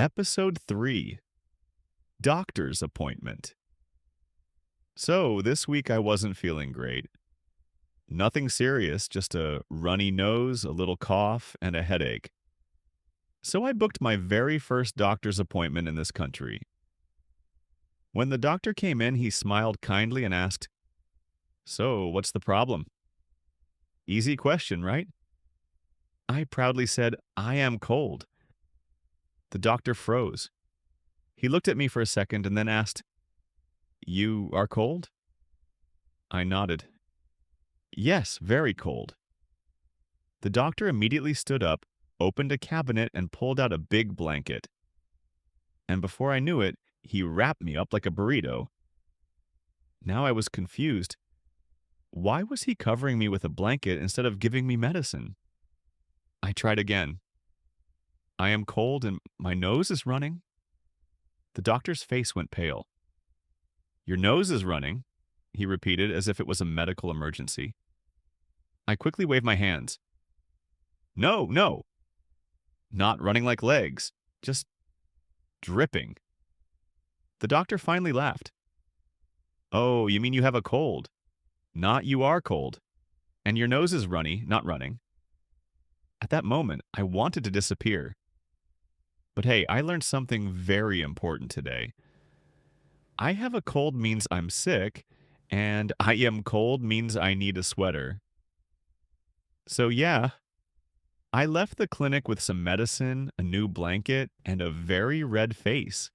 Episode 3, Doctor's Appointment. So, this week I wasn't feeling great. Nothing serious, just a runny nose, a little cough, and a headache. So I booked my very first doctor's appointment in this country. When the doctor came in, he smiled kindly and asked, "So, what's the problem?" Easy question, right? I proudly said, "I am cold." The doctor froze. He looked at me for a second and then asked, "You are cold?" I nodded. "Yes, very cold." The doctor immediately stood up, opened a cabinet, and pulled out a big blanket. And before I knew it, he wrapped me up like a burrito. Now I was confused. Why was he covering me with a blanket instead of giving me medicine? I tried again. "I am cold and my nose is running." The doctor's face went pale. "Your nose is running," he repeated as if it was a medical emergency. I quickly waved my hands. "No, no, not running like legs, just dripping." The doctor finally laughed. "Oh, you mean you have a cold? Not you are cold. And your nose is runny, not running." At that moment, I wanted to disappear. But hey, I learned something very important today. I have a cold means I'm sick, and I am cold means I need a sweater. So yeah, I left the clinic with some medicine, a new blanket, and a very red face.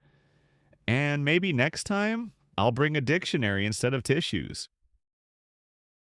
And maybe next time, I'll bring a dictionary instead of tissues.